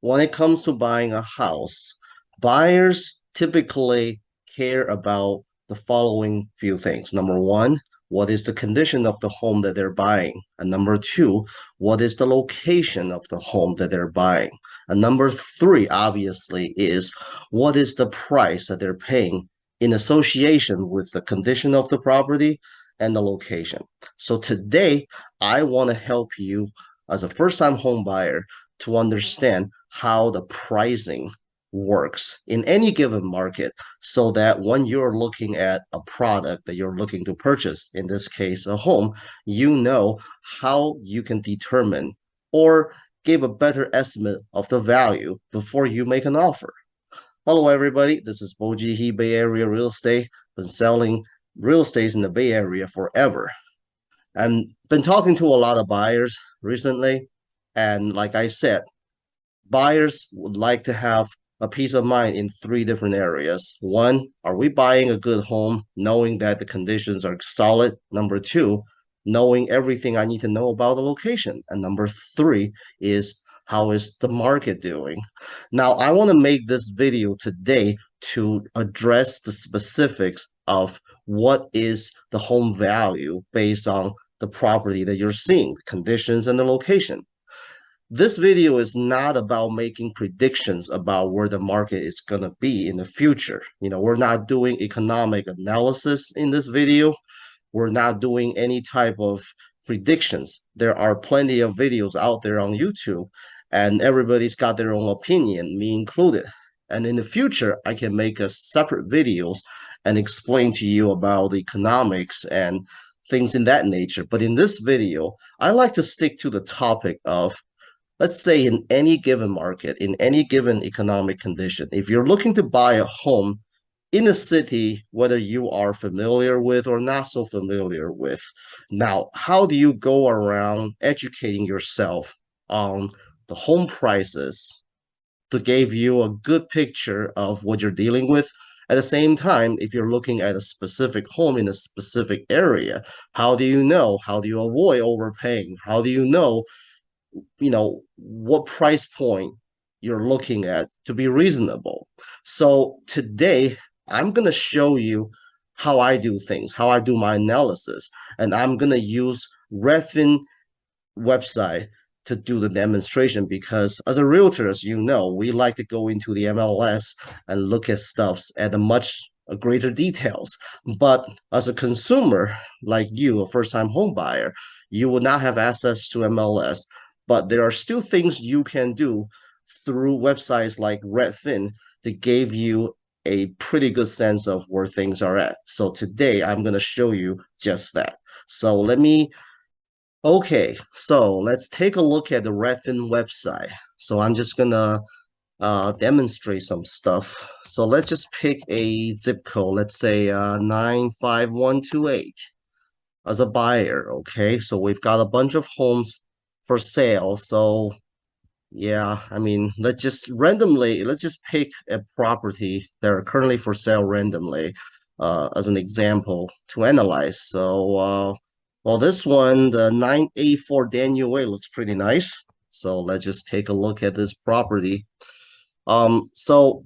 when it comes to buying a house, buyers typically care about the following few things. Number one, what is the condition of the home that they're buying? And number two, what is the location of the home that they're buying? And number three, obviously, is what is the price that they're paying in association with the condition of the property and the location. So today, I want to help you as a first-time home buyer to understand how the pricing works in any given market so that when you're looking at a product that you're looking to purchase, in this case, a home, you know how you can determine or give a better estimate of the value before you make an offer. Hello, everybody. This is Bojie, Bay Area Real Estate. Been selling real estate in the Bay Area forever. And been talking to a lot of buyers recently. And like I said, buyers would like to have a peace of mind in three different areas. One, are we buying a good home, knowing that the conditions are solid? Number two, knowing everything I need to know about the location. And number three is how is the market doing? Now, I want to make this video today to address the specifics of what is the home value based on the property that you're seeing, conditions, and the location. This video is not about making predictions about where the market is going to be in the future. We're not doing economic analysis in this video. We're not doing any type of predictions. There are plenty of videos out there on YouTube, and everybody's got their own opinion, me included. And in the future, I can make a separate videos and explain to you about the economics and things in that nature. But in this video, I like to stick to the topic of, let's say, in any given market, in any given economic condition, if you're looking to buy a home in a city, whether you are familiar with or not so familiar with, now, how do you go around educating yourself on the home prices to give you a good picture of what you're dealing with? At the same time, if you're looking at a specific home in a specific area, how do you know? How do you avoid overpaying? How do you know what price point you're looking at to be reasonable? So today I'm going to show you how I do things, how I do my analysis, and I'm going to use Redfin website to do the demonstration because as a realtor, as you know, we like to go into the MLS and look at stuffs at a much greater details. But as a consumer like you, a first-time home buyer, you will not have access to MLS, but there are still things you can do through websites like Redfin to give you a pretty good sense of where things are at. So today I'm going to show you just that. Okay, so let's take a look at the Redfin website. So I'm just gonna demonstrate some stuff. So let's just pick a zip code. Let's say 95128 as a buyer. Okay, so we've got a bunch of homes for sale. So yeah, I mean, let's just pick a property that are currently for sale randomly, as an example to analyze. Well, this one, the 984 Daniel Way looks pretty nice. So let's just take a look at this property. So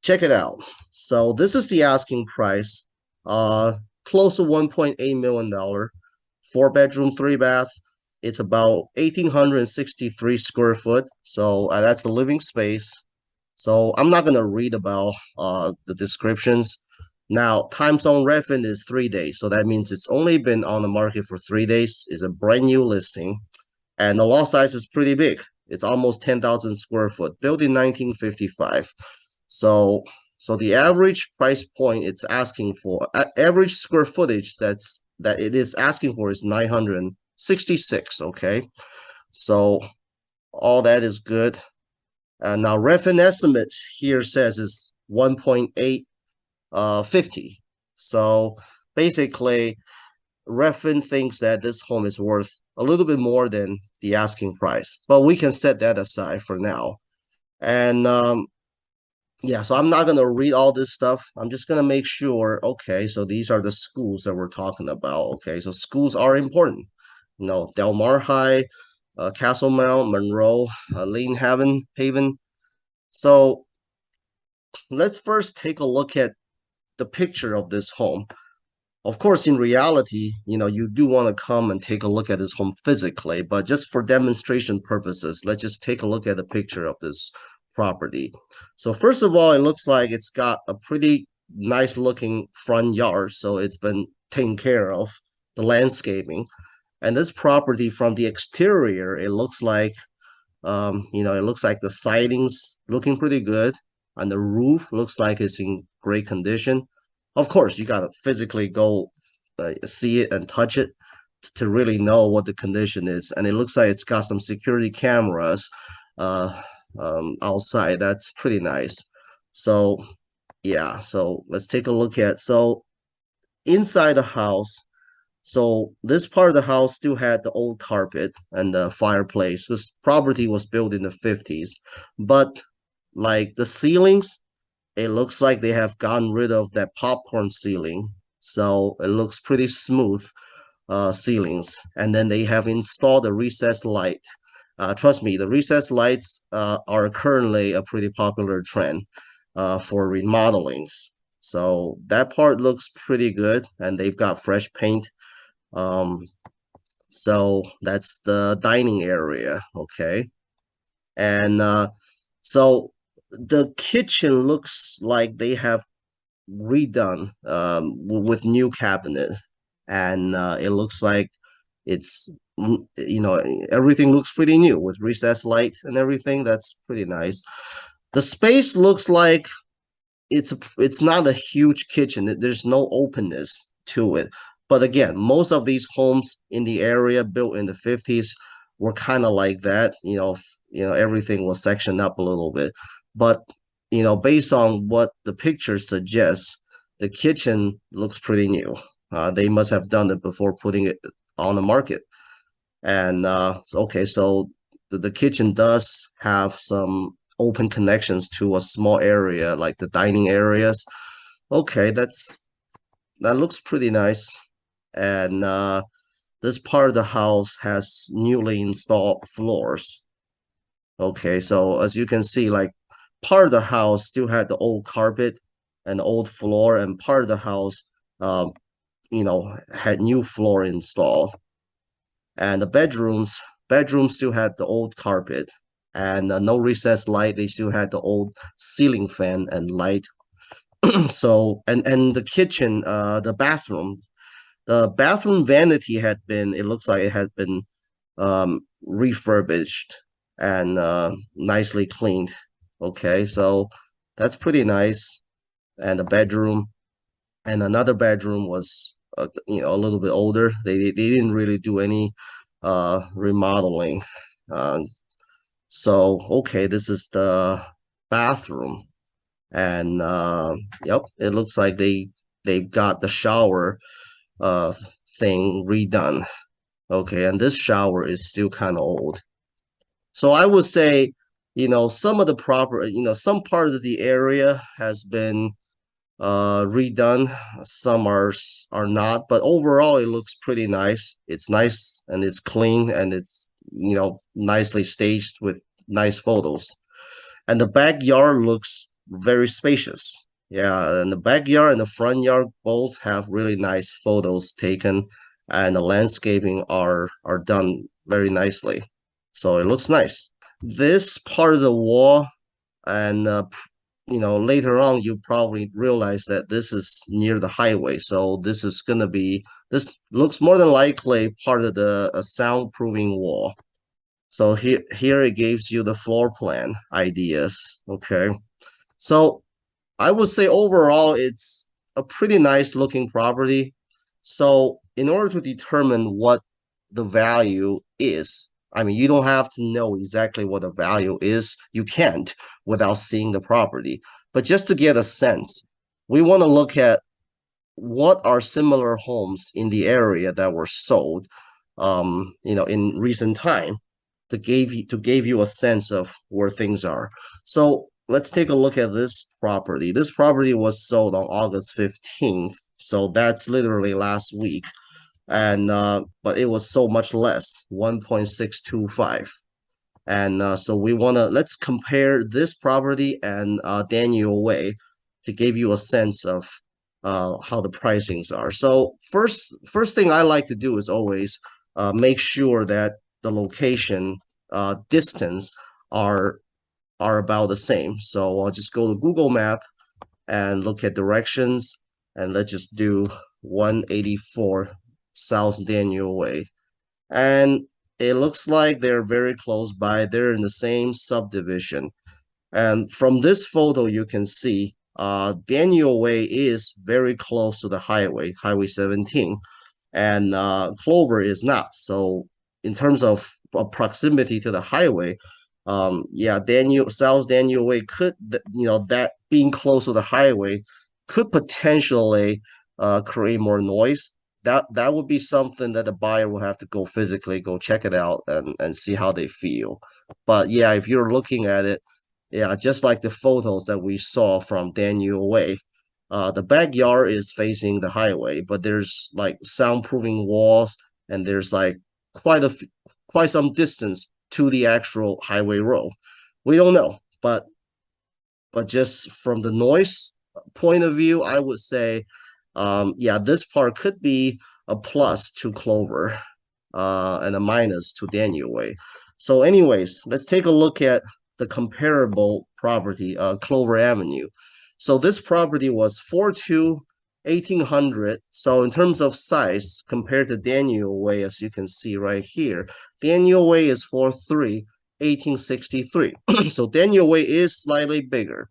check it out. So this is the asking price, close to $1.8 million, 4 bedroom, 3 bath. It's about 1,863 square foot. So that's the living space. So I'm not gonna read about the descriptions. Now, times on Redfin is 3 days, so that means it's only been on the market for 3 days. It's a brand new listing, and the lot size is pretty big. It's almost 10,000 square foot, built in 1955. So, so the average price point it's asking for, average square footage that it is asking for is 966. Okay, so all that is good. And now Redfin estimates here says is 1.8 50. So basically, Redfin thinks that this home is worth a little bit more than the asking price, but we can set that aside for now. And yeah, so I'm not gonna read all this stuff. I'm just gonna make sure. Okay, so these are the schools that we're talking about. Okay, so schools are important. Del Mar High, Castle Mount, Monroe, Lane Haven, So let's first take a look at the picture of this home. Of course, in reality, you do want to come and take a look at this home physically, but just for demonstration purposes, let's just take a look at the picture of this property. So first of all, it looks like it's got a pretty nice looking front yard, so it's been taken care of, the landscaping. And this property from the exterior, it looks like it looks like the siding's looking pretty good, and the roof looks like it's in great condition. Of course, you gotta physically go see it and touch it to really know what the condition is. And it looks like it's got some security cameras uh, outside. That's pretty nice. So yeah, so let's take a look at inside the house. So this part of the house still had the old carpet and the fireplace. This property was built in the 50s, but like the ceilings, it looks like they have gotten rid of that popcorn ceiling. So it looks pretty smooth ceilings. And then they have installed a recessed light. Trust me, the recessed lights are currently a pretty popular trend for remodelings. So that part looks pretty good, and they've got fresh paint. um, so that's the dining area, okay? And so the kitchen looks like they have redone with new cabinet, and it looks like it's everything looks pretty new with recessed light and everything. That's pretty nice. The space looks like it's not a huge kitchen. There's no openness to it. But again, most of these homes in the area built in the 50s were kind of like that. Everything was sectioned up a little bit. But based on what the picture suggests, the kitchen looks pretty new. They must have done it before putting it on the market. And okay, so the kitchen does have some open connections to a small area like the dining areas. Okay, that looks pretty nice. And this part of the house has newly installed floors. Okay, so as you can see, like part of the house still had the old carpet and old floor, and part of the house, um, had new floor installed. And the bedrooms still had the old carpet and no recessed light. They still had the old ceiling fan and light. So and the kitchen, the bathroom vanity had been. It looks like it had been refurbished and nicely cleaned. Okay, so that's pretty nice. And the bedroom and another bedroom was a little bit older. They didn't really do any remodeling. Uh, so okay, this is the bathroom, and yep, it looks like they've got the shower uh thing redone. Okay, and this shower is still kind of old. So I would say, some part of the area has been redone. Some are not, but overall it looks pretty nice. It's nice and it's clean and it's nicely staged with nice photos. And the backyard looks very spacious. Yeah, and the backyard and the front yard both have really nice photos taken, and the landscaping are done very nicely. So it looks nice. This part of the wall and later on you probably realize that this is near the highway, so this looks more than likely part of the soundproofing wall. So here it gives you the floor plan ideas. Okay, so I would say overall it's a pretty nice looking property. So in order to determine what the value is, I mean, you don't have to know exactly what the value is. You can't without seeing the property. But just to get a sense, we want to look at what are similar homes in the area that were sold, in recent time to give you a sense of where things are. So let's take a look at this property. This property was sold on August 15th, so that's literally last week. And but it was so much less, 1.625. And so we want to let's compare this property and Daniel Way to give you a sense of how the pricings are. So first thing I like to do is always make sure that the location distance are are about the same. So I'll just go to Google Map and look at directions, and let's just do 184 South Daniel Way. And it looks like they're very close by. They're in the same subdivision. And from this photo, you can see Daniel Way is very close to the highway, Highway 17, and Clover is not. So in terms of proximity to the highway, yeah, South Daniel Way could, that being close to the highway could potentially create more noise. That would be something that the buyer will have to go physically go check it out and see how they feel. But yeah, if you're looking at it, yeah, just like the photos that we saw from Daniel Way, the backyard is facing the highway, but there's like soundproofing walls, and there's like quite a quite some distance to the actual highway road. We don't know, but just from the noise point of view, I would say, yeah, this part could be a plus to Clover, and a minus to Daniel Way. So, anyways, let's take a look at the comparable property, Clover Avenue. So this property was 4.2, 1800. So in terms of size, compared to Daniel Way, as you can see right here, Daniel Way is 4.3, 1863. So Daniel Way is slightly bigger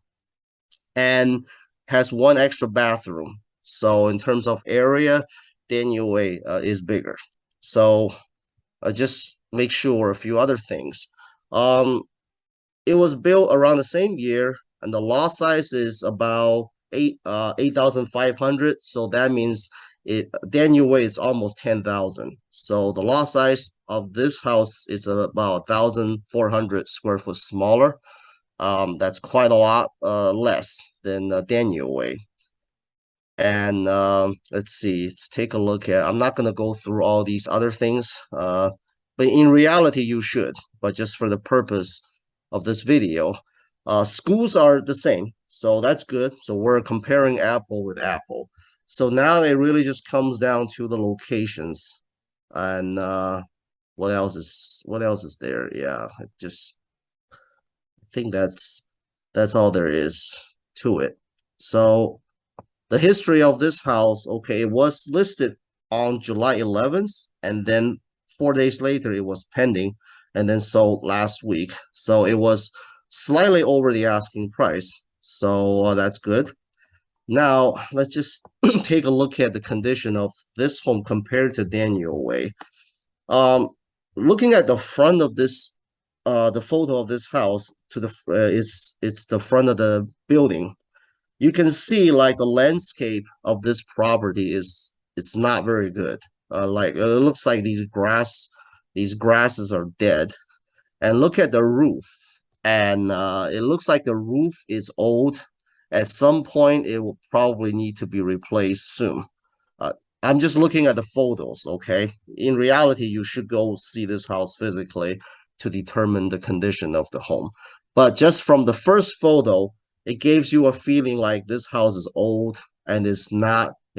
and has one extra bathroom. So in terms of area, Daniel Way is bigger. So just make sure a few other things. Um, it was built around the same year, and the lot size is about 8,500. So that means it Daniel Way is almost 10,000. So the lot size of this house is about 1,400 square foot smaller. That's quite a lot less than Daniel Way. And let's see, let's take a look at. I'm not gonna go through all these other things, but in reality, you should. But just for the purpose of this video, schools are the same, so that's good. So we're comparing apple with apple. So now it really just comes down to the locations, and what else is there? Yeah, I think that's all there is to it. So the history of this house, okay, it was listed on July 11th, and then 4 days later it was pending, and then sold last week. So it was slightly over the asking price. So that's good. Now let's just take a look at the condition of this home compared to Daniel Way. Um, Looking at the front of the photo of this house to the it's the front of the building. You can see like the landscape of this property is it's not very good. Like it looks like these grasses are dead. And look at the roof, and it looks like the roof is old. At some point, it will probably need to be replaced soon. Uh, I'm just looking at the photos, okay? In reality, you should go see this house physically to determine the condition of the home. But just from the first photo, it gives you a feeling like this house is old and it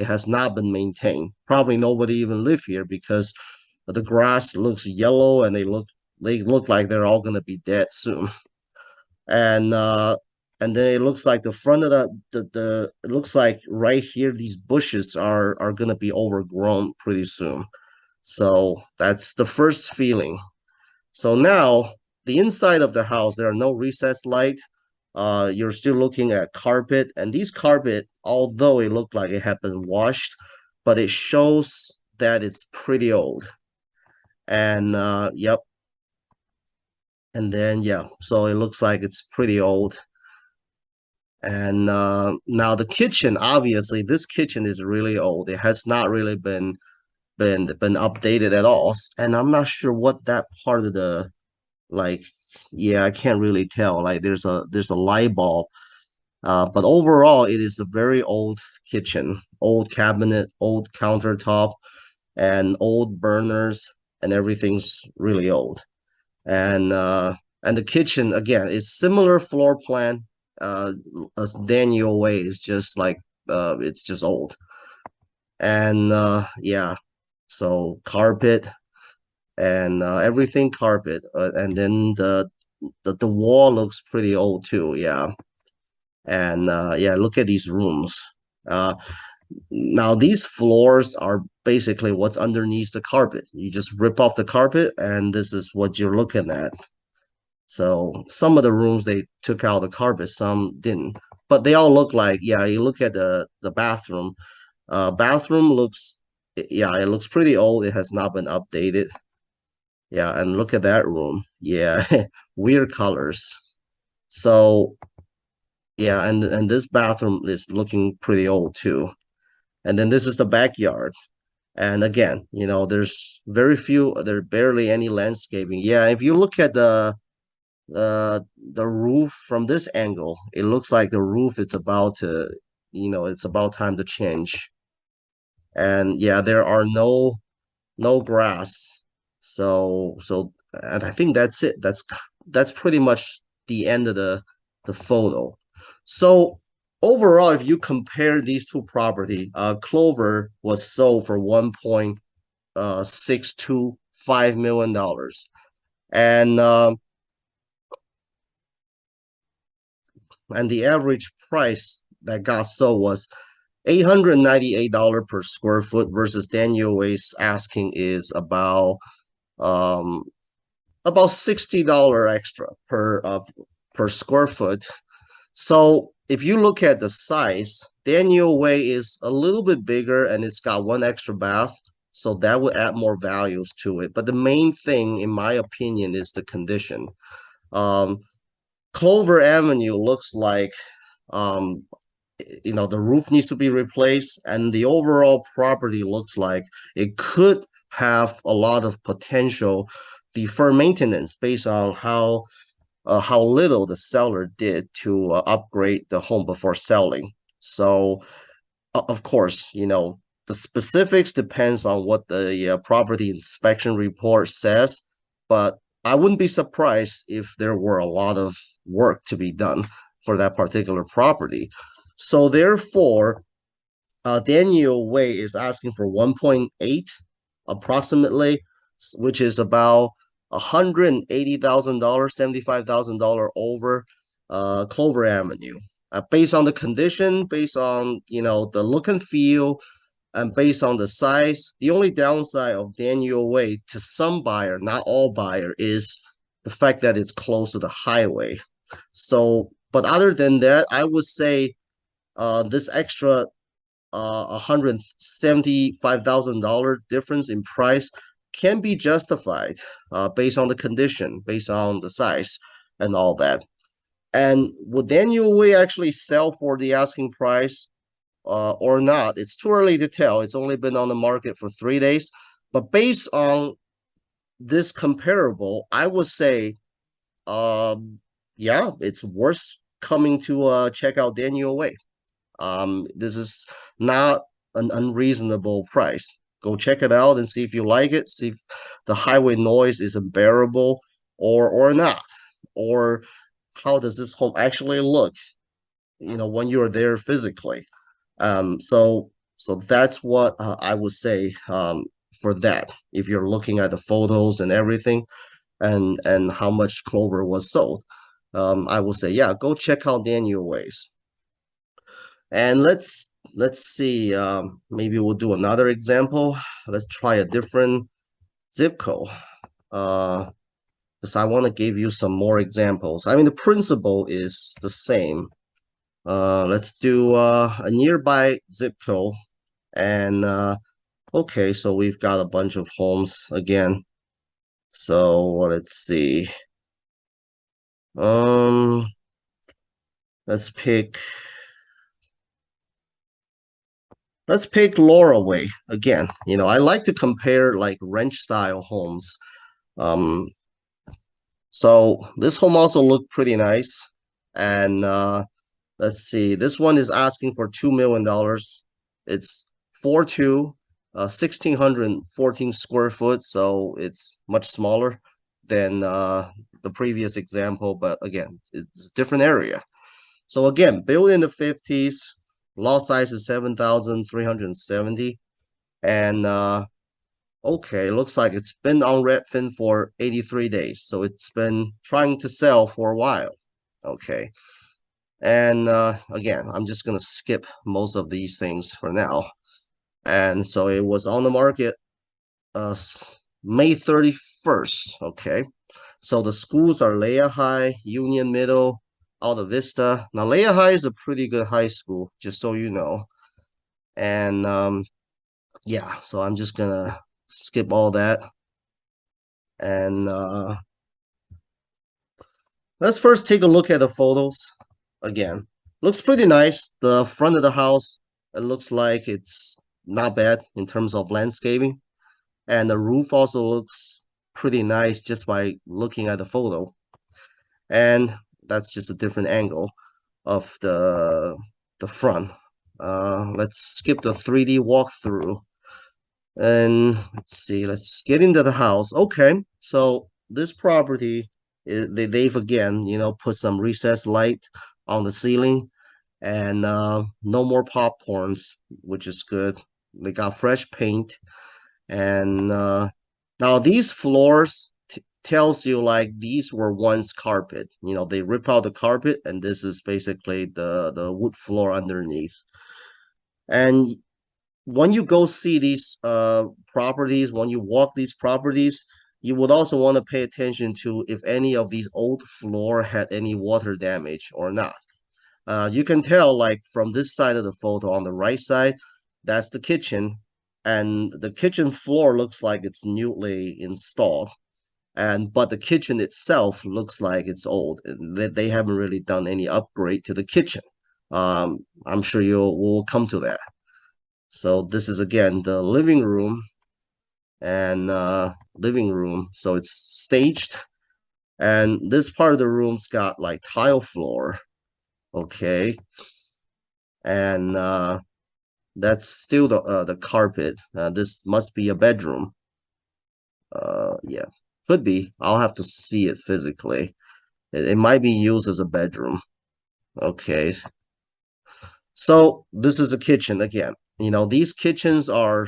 has not been maintained. Probably nobody even live here because the grass looks yellow and they look like they're all gonna be dead soon. And and then it looks like the front of the it looks like right here these bushes are gonna be overgrown pretty soon. So that's the first feeling. So now the inside of the house, there are no recessed light. You're still looking at carpet, and these carpet, although it looked like it had been washed, but it shows that it's pretty old. And yep, and then yeah, so it looks like it's pretty old. And now the kitchen, obviously, this kitchen is really old. It has not really been updated at all. And I'm not sure what that part of the like. Yeah, I can't really tell. Like there's a light bulb. But overall, it is a very old kitchen, old cabinet, old countertop, and old burners, and everything's really old. And And the kitchen again is similar floor plan uh as Daniel Way is just like it's just old. And yeah, so carpet and everything carpet, and then the wall looks pretty old too. Yeah, and yeah, look at these rooms. Uh, Now these floors are basically what's underneath the carpet. You just rip off the carpet, and this is what you're looking at. So some of the rooms they took out the carpet, some didn't. But they all look like, yeah, you look at the bathroom. Bathroom looks, yeah, it looks pretty old. It has not been updated. Yeah, and look at that room. Yeah, weird colors. So yeah, and this bathroom is looking pretty old too. And then this is the backyard. And again, there's there barely any landscaping. Yeah, if you look at the roof from this angle, it looks like the roof is about to, it's about time to change. And yeah, there are no grass. And I think that's it. That's pretty much the end of the photo. So overall, if you compare these two property, Clover was sold for 1.625 million dollars, and the average price that got sold was $898 per square foot versus Daniel Way's asking is um about $60 extra per square foot. So if you look at the size, Daniel Way is a little bit bigger and it's got one extra bath, so that would add more values to it. But the main thing, in my opinion, is the condition. Um, Clover Avenue looks like um, the roof needs to be replaced, and the overall property looks like it could have a lot of potential deferred maintenance based on how little the seller did to upgrade the home before selling. So, of course, the specifics depends on what the property inspection report says, but I wouldn't be surprised if there were a lot of work to be done for that particular property. So therefore, Daniel Way is asking for 1.8 approximately, which is about $180,000, $75,000 over Clover Avenue. Based on the condition, based on the look and feel, and based on the size, the only downside of Daniel Way to some buyer, not all buyer, is the fact that it's close to the highway. So, but other than that, I would say this extra $175,000 difference in price can be justified based on the condition, based on the size, and all that. And would Daniel Way actually sell for the asking price or not? It's too early to tell. It's only been on the market for 3 days. But based on this comparable, I would say, yeah, it's worth coming to check out Daniel Way. This is not an unreasonable price. Go check it out and see if you like it. See if the highway noise is unbearable or not, or how does this home actually look, when you're there physically. So that's what I would say for that. If you're looking at the photos and everything, and how much Clover was sold, I will say, yeah, go check out Daniel Ways. And let's see. Maybe we'll do another example. Let's try a different zip code. Uh, because I want to give you some more examples. I mean, the principle is the same. Let's do a nearby zip code. And okay, so we've got a bunch of homes again. So let's see. Um, let's pick Let's pick Laura again. I like to compare like ranch style homes. Um, so this home also looked pretty nice. And let's see, this one is asking for $2 million. It's 4.2, 1,614 square foot, so it's much smaller than the previous example, but again, it's a different area. So again, built in the 50s, lot size is 7,370. And okay, looks like it's been on Redfin for 83 days. So it's been trying to sell for a while. Okay. And again, I'm just gonna skip most of these things for now. And so it was on the market May 31st. Okay. So the schools are Leah High, Union Middle, Alta Vista. Now Leah High is a pretty good high school, just so you know. And yeah, so I'm just gonna skip all that. And let's first take a look at the photos again. Looks pretty nice. The front of the house, it looks like it's not bad in terms of landscaping. And the roof also looks pretty nice just by looking at the photo. And that's just a different angle of the front. Let's skip the 3D walkthrough. And let's see, let's get into the house. Okay, so this property, they've again, put some recessed light on the ceiling and no more popcorns, which is good. They got fresh paint. And now these floors tells you like these were once carpet. They rip out the carpet and this is basically the wood floor underneath. And when you go see these properties, when you walk these properties, you would also want to pay attention to if any of these old floor had any water damage or not. You can tell like from this side of the photo on the right side, that's the kitchen, and the kitchen floor looks like it's newly installed. And but the kitchen itself looks like it's old. They haven't really done any upgrade to the kitchen. I'm sure you will come to that. So this is again the living room and living room. So it's staged, and this part of the room's got like tile floor. Okay, and that's still the carpet. This must be a bedroom. Yeah, could be. I'll have to see it physically. It might be used as a bedroom. Okay, so this is a kitchen again. These kitchens are,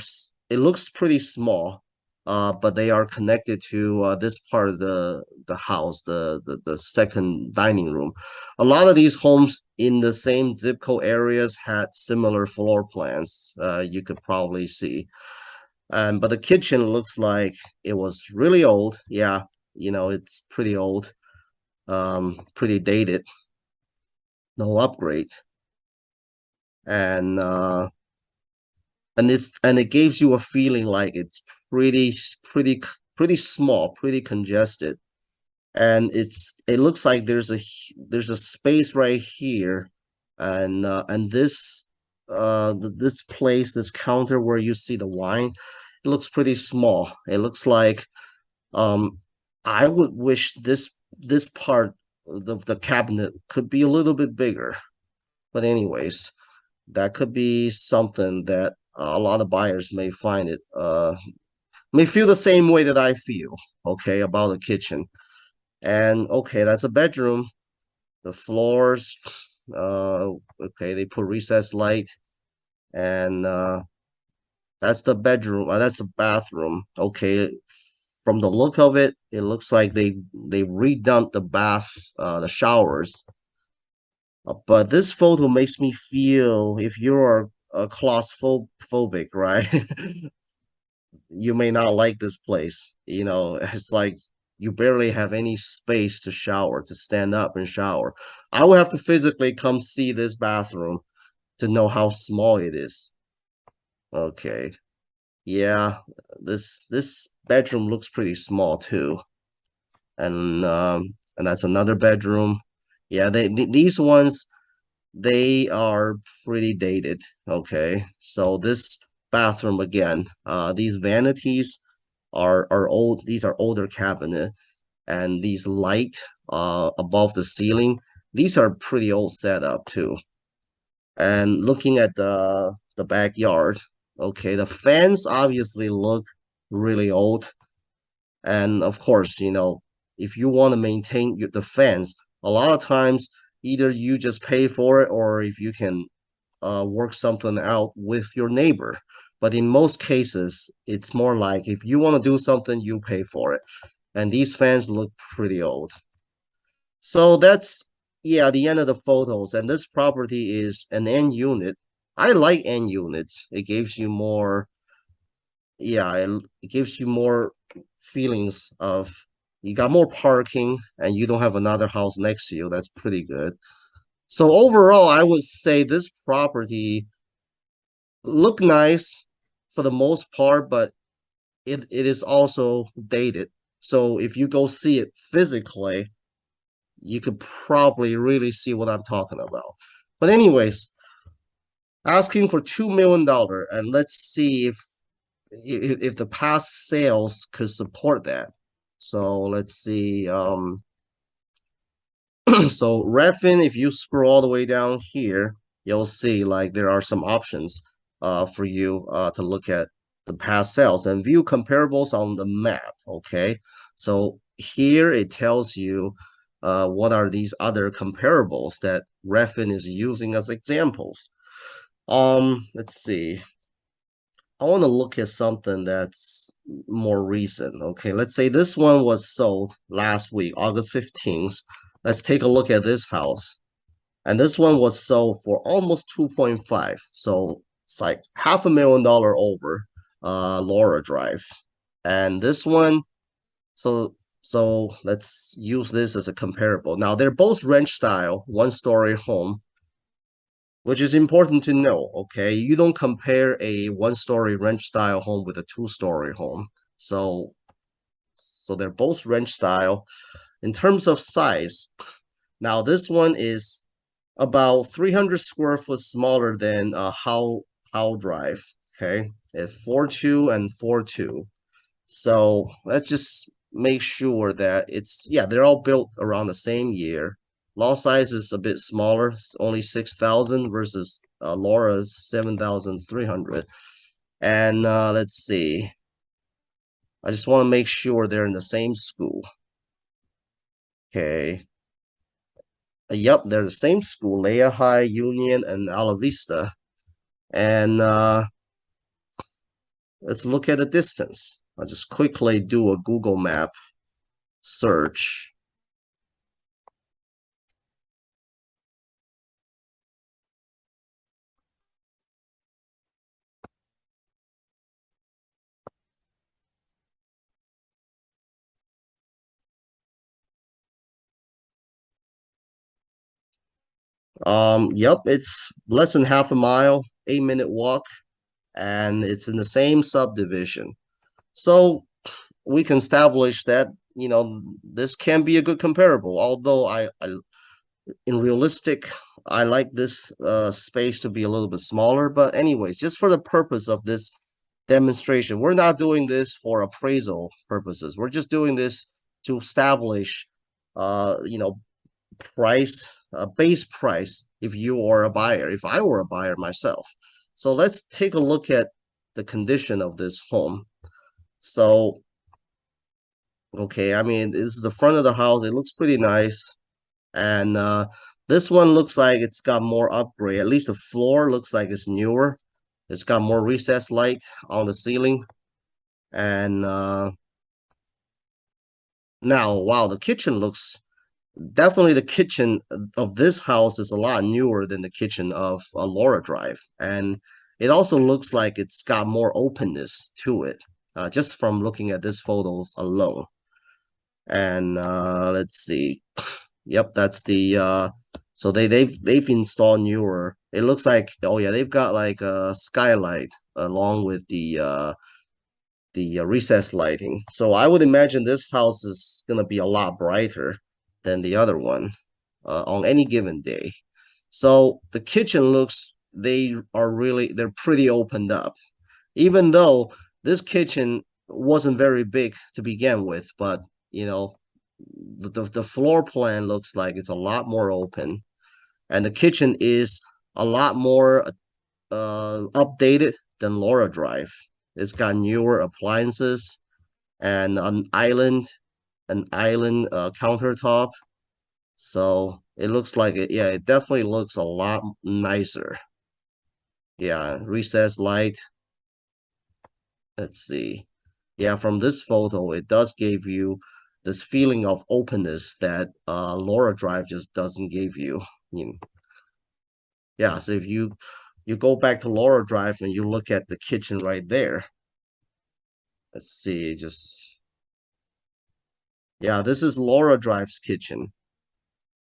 it looks pretty small, but they are connected to this part of the house, the second dining room. A lot of these homes in the same zip code areas had similar floor plans. You could probably see. But the kitchen looks like it was really old. Yeah, it's pretty old, pretty dated, no upgrade. And it gives you a feeling like it's pretty small, pretty congested. And it looks like there's a space right here, and this place, this counter where you see the wine, it looks pretty small. It looks like um I would wish this part of the cabinet could be a little bit bigger. But anyways, that could be something that a lot of buyers may feel the same way that I feel, okay, about the kitchen. And okay, that's a bedroom. The floors, uh, okay, they put recessed light, and that's the bedroom. That's a bathroom. Okay, from the look of it, it looks like they redone the bath, the showers. But this photo makes me feel if you're a claustrophobic, right? You may not like this place. It's like you barely have any space to shower, to stand up and shower. I would have to physically come see this bathroom to know how small it is. Okay. Yeah, this bedroom looks pretty small too. And that's another bedroom. Yeah, these ones, they are pretty dated. Okay. So this bathroom again, these vanities are old. These are older cabinet, and these light above the ceiling, these are pretty old setup too. And looking at the backyard, okay, the fence obviously look really old. And of course, if you want to maintain the fence, a lot of times either you just pay for it or if you can work something out with your neighbor. But in most cases, it's more like if you want to do something, you pay for it. And these fans look pretty old. So that's, yeah, the end of the photos. And this property is an end unit. I like end units. It gives you more, yeah, it gives you more feelings of you got more parking and you don't have another house next to you. That's pretty good. So overall, I would say this property look nice for the most part, but it is also dated. So if you go see it physically, you could probably really see what I'm talking about. But anyways, asking for $2 million, and let's see if the past sales could support that. So let's see. So Redfin, if you scroll all the way down here, you'll see like there are some options for you to look at the past sales and view comparables on the map. Okay, so here it tells you what are these other comparables that Redfin is using as examples. Let's see. I want to look at something that's more recent. Okay, let's say this one was sold last week, August 15th. Let's take a look at this house. And this one was sold for almost 2.5. So it's like $500,000 over Laura Drive. And this one, so let's use this as a comparable. Now they're both ranch style, one-story home, which is important to know, okay? You don't compare a one-story ranch style home with a two-story home. So they're both ranch style. In terms of size, now this one is about 300 square foot smaller than How Drive, okay? At 4.2 and 4.2. So let's just make sure that it's, yeah, they're all built around the same year. Lot size is a bit smaller, it's only 6,000 versus Laura's 7,300. And let's see, I just want to make sure they're in the same school. Okay. Yep, they're the same school, Leah High, Union, and Ala Vista. And let's look at the distance. I'll just quickly do a Google map search. Yep, it's less than half a mile, 8-minute walk, and it's in the same subdivision. So we can establish that, this can be a good comparable. Although in realistic, I like this space to be a little bit smaller. But anyways, just for the purpose of this demonstration, we're not doing this for appraisal purposes. We're just doing this to establish, you know, base price if you are a buyer, if I were a buyer myself. So let's take a look at the condition of this home. So, okay, I mean, this is the front of the house. It looks pretty nice. And this one looks like it's got more upgrade. At least the floor looks like it's newer. It's got more recessed light on the ceiling. And now, wow, the kitchen looks definitely the kitchen of this house is a lot newer than the kitchen of Laura Drive. And it also looks like it's got more openness to it, just from looking at this photos alone. And let's see. Yep, that's the so they've installed newer. It looks like, oh yeah, they've got like a skylight along with the recessed lighting. So I would imagine this house is gonna be a lot brighter than the other one on any given day. So the kitchen looks, they're pretty opened up, even though this kitchen wasn't very big to begin with, but you know, the floor plan looks like it's a lot more open, and the kitchen is a lot more updated than Laura Drive. It's got newer appliances and an island an island countertop. So it looks like it, yeah, it definitely looks a lot nicer. Yeah, recessed light. Let's see. Yeah, from this photo, it does give you this feeling of openness that Laura Drive just doesn't give you. You know, yeah, so if you go back to Laura Drive and you look at the kitchen right there. Let's see, just yeah, this is Laura Drive's kitchen.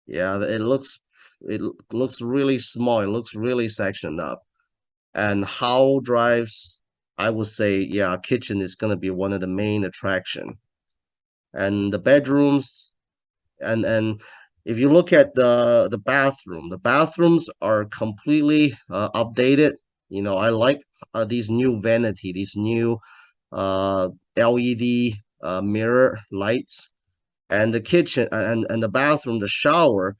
Yeah, it looks really small. It looks really sectioned up. And How Drive's, I would say, yeah, kitchen is gonna be one of the main attraction. And the bedrooms, and if you look at the bathrooms are completely updated. You know, I like these new vanity, these new LED mirror lights, and the kitchen and the bathroom, the shower.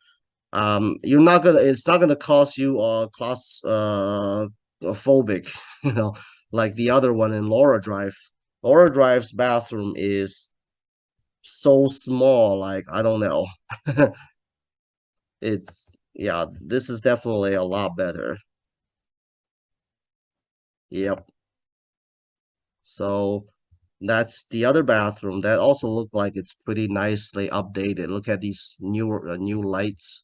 You're not gonna. It's not gonna cost you class phobic, you know, like the other one in Laura Drive. Laura Drive's bathroom is so small, like I don't know. It's yeah, this is definitely a lot better. Yep. So that's the other bathroom that also look like it's pretty nicely updated. Look at these new lights.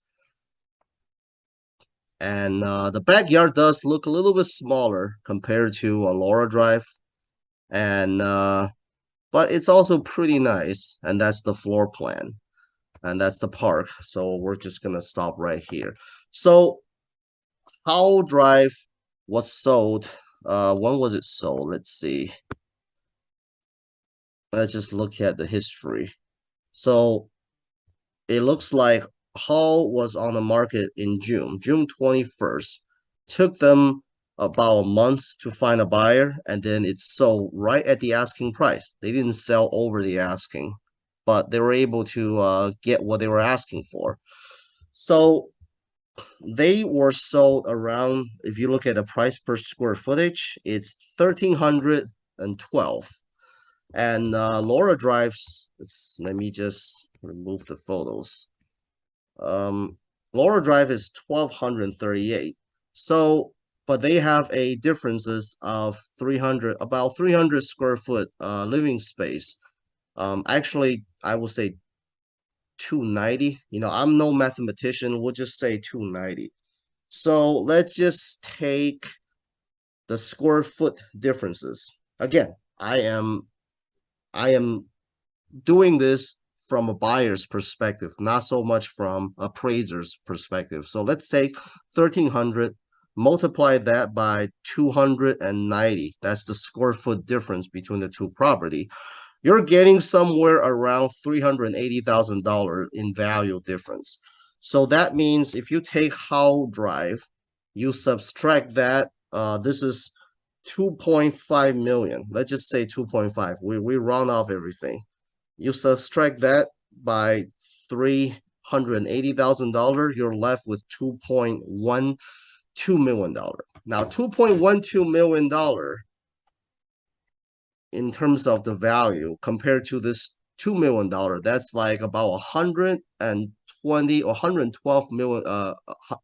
And the backyard does look a little bit smaller compared to Laura Drive. And but it's also pretty nice. And that's the floor plan. And that's the park. So we're just gonna stop right here. So How Drive was sold. When was it sold? Let's see. Let's just look at the history. So it looks like Hall was on the market in June 21st. Took them about a month to find a buyer, and then it sold right at the asking price. They didn't sell over the asking, but they were able to get what they were asking for. So they were sold around, if you look at the price per square footage, it's 1,312. And Laura Drive's, let me just remove the photos. Um, Laura Drive is 1,238. So, but they have a differences of 300, about 300 square foot living space. Actually, I would say 290. You know, I'm no mathematician. We'll just say 290. So let's just take the square foot differences. Again, I am doing this from a buyer's perspective, not so much from appraiser's perspective. So let's say 1,300, multiply that by 290. That's the square foot difference between the two property. You're getting somewhere around $380,000 in value difference. So that means if you take Howe Drive, you subtract that. This is 2.5 million. Let's just say 2.5. We round off everything. You subtract that by $380,000, you're left with $2.12 million. Now, $2.12 million in terms of the value compared to this $2 million, that's like about 120 or 112 million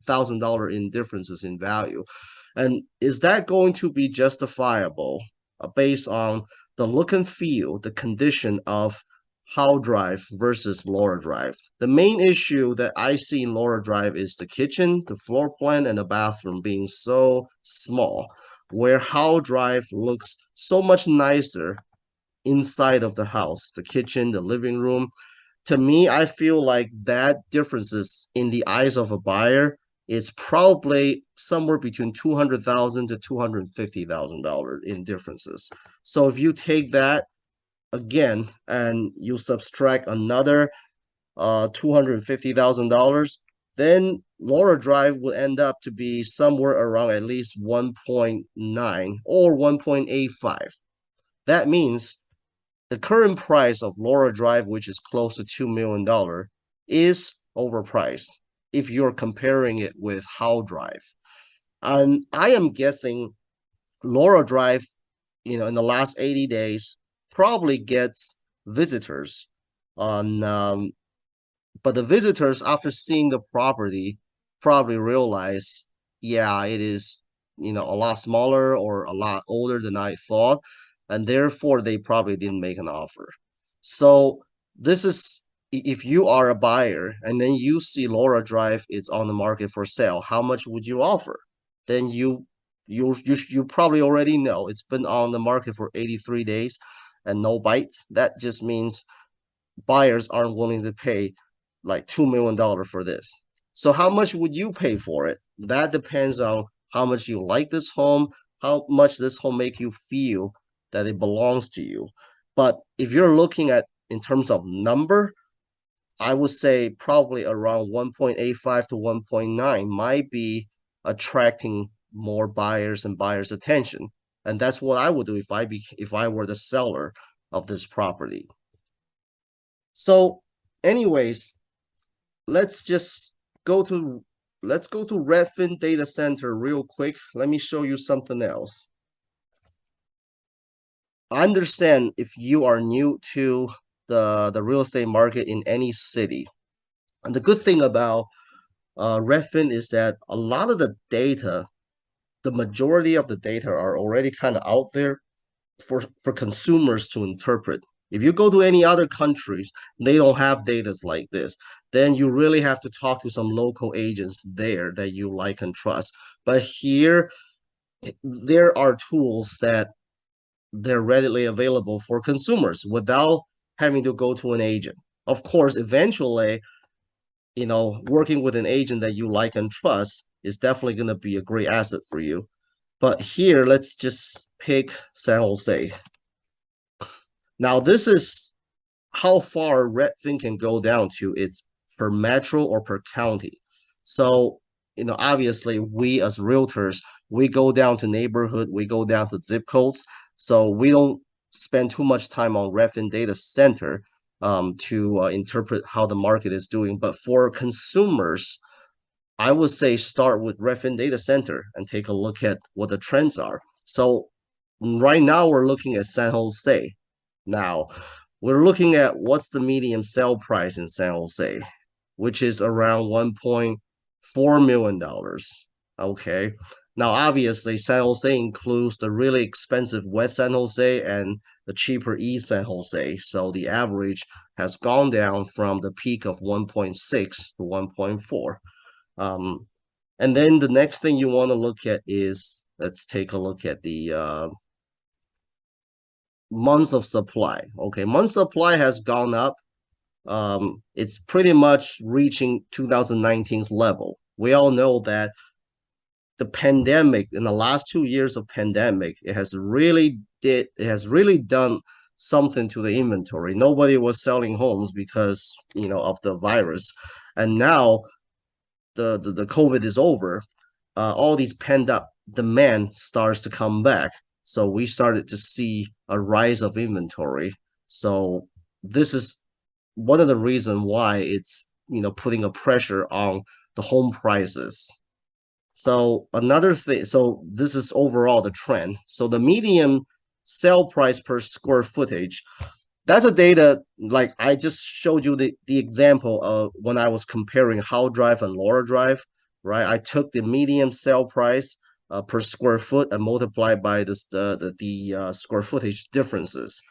thousand dollar in differences in value. And is that going to be justifiable based on the look and feel, the condition of How Drive versus Laura Drive? The main issue that I see in Laura Drive is the kitchen, the floor plan, and the bathroom being so small, where How Drive looks so much nicer inside of the house, the kitchen, the living room. To me, I feel like that differences in the eyes of a buyer is probably somewhere between $200,000 to $250,000 in differences. So if you take that again and you subtract another $250,000, then Laura Drive will end up to be somewhere around at least 1.9 or 1.85. That means the current price of Laura Drive, which is close to $2 million, is overpriced if you're comparing it with How Drive. And I am guessing Laura Drive, you know, in the last 80 days probably gets visitors on but the visitors, after seeing the property, probably realize, yeah, it is, a lot smaller or a lot older than I thought, and therefore they probably didn't make an offer. So this is if you are a buyer and then you see Laura Drive, it's on the market for sale, how much would you offer? Then you probably already know it's been on the market for 83 days and no bites. That just means buyers aren't willing to pay like $2 million for this. So how much would you pay for it? That depends on how much you like this home, how much this home make you feel that it belongs to you. But if you're looking at in terms of number, I would say probably around 1.85 to 1.9 might be attracting more buyers and buyers' attention. And that's what I would do if I were the seller of this property. So, anyways, let's just go to let's go to Redfin data center real quick. Let me show you something else. I understand if you are new to the real estate market in any city. And the good thing about Redfin is that a lot of the data, the majority of the data are already kind of out there for consumers to interpret. If you go to any other countries, they don't have data like this. Then you really have to talk to some local agents there that you like and trust. But here, there are tools that they're readily available for consumers without having to go to an agent. Of course, eventually, working with an agent that you like and trust is definitely going to be a great asset for you. But here, let's just pick San Jose. Now, this is how far Redfin can go down to. It's per metro or per county. So, obviously, we as realtors, we go down to neighborhood, we go down to zip codes. So we don't spend too much time on Redfin data center to interpret how the market is doing. But for consumers, I would say start with Redfin data center and take a look at what the trends are. So right now we're looking at San Jose. Now, we're looking at what's the median sale price in San Jose, which is around $1.4 million. Okay. Now, obviously, San Jose includes the really expensive West San Jose and the cheaper East San Jose. So the average has gone down from the peak of 1.6 to 1.4. Um, and then the next thing you want to look at is, let's take a look at the months of supply. Okay, months supply has gone up. It's pretty much reaching 2019's level. We all know that the pandemic in the last 2 years of pandemic, it has really done something to the inventory. Nobody was selling homes because of the virus, and now the COVID is over, all these pent up demand starts to come back. So we started to see a rise of inventory. So this is one of the reasons why it's putting a pressure on the home prices. So another thing, so this is overall the trend. So the median sale price per square footage, that's a data like I just showed you the example of when I was comparing How Drive and Laura Drive, right? I took the median sale price per square foot and multiplied by the square footage differences.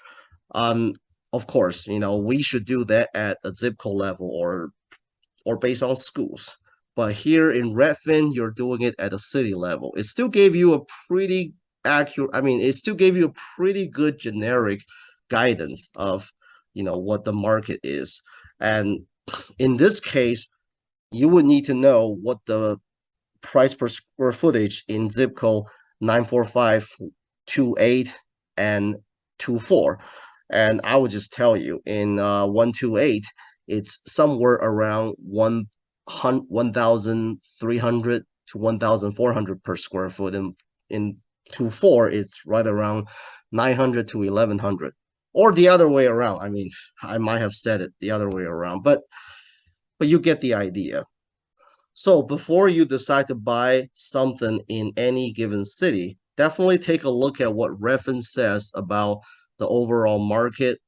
Um, of course, we should do that at a zip code level or based on schools. But here in Redfin, you're doing it at a city level. It still gave you a pretty accurate, I mean, it still gave you a pretty good generic guidance of, what the market is. And in this case, you would need to know what the price per square footage in zip code 94528 and 24. And I would just tell you in 128, it's somewhere around 1,300 to 1,400 per square foot. And in 24, it's right around 900 to 1,100. Or the other way around. I mean, I might have said it the other way around, but you get the idea. So before you decide to buy something in any given city, definitely take a look at what Redfin says about the overall market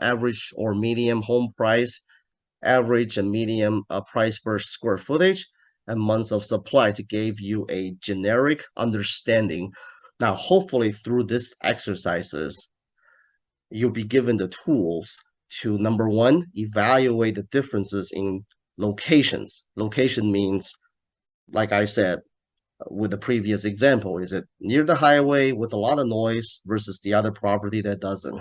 average or medium home price, average and medium price per square footage, and months of supply to give you a generic understanding. Now, hopefully through these exercises, you'll be given the tools to, number one, evaluate the differences in locations. Location means, like I said, with the previous example, is it near the highway with a lot of noise versus the other property that doesn't?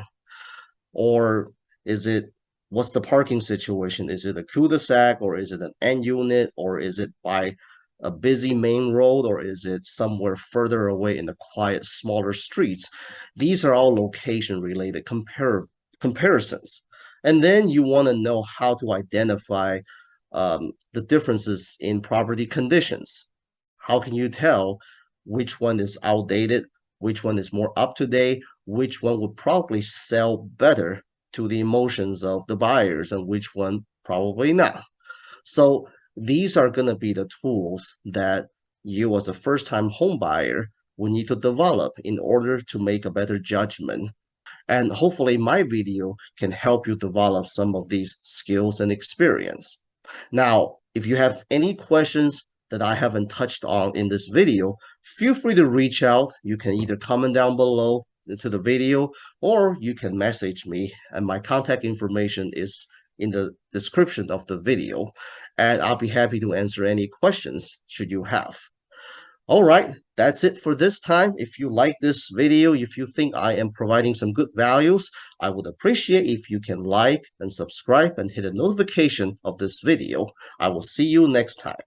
Or is it, what's the parking situation? Is it a cul-de-sac, or is it an end unit, or is it by a busy main road, or is it somewhere further away in the quiet, smaller streets? These are all location related comparisons. And then you want to know how to identify the differences in property conditions. How can you tell which one is outdated, which one is more up to date, which one would probably sell better to the emotions of the buyers, and which one probably not? So these are going to be the tools that you, as a first-time home buyer, will need to develop in order to make a better judgment. And hopefully my video can help you develop some of these skills and experience. Now, if you have any questions that I haven't touched on in this video, feel free to reach out. You can either comment down below to the video, or you can message me, and my contact information is in the description of the video, and I'll be happy to answer any questions should you have. All right, that's it for this time. If you like this video, if you think I am providing some good values, I would appreciate if you can like and subscribe and hit a notification of this video. I will see you next time.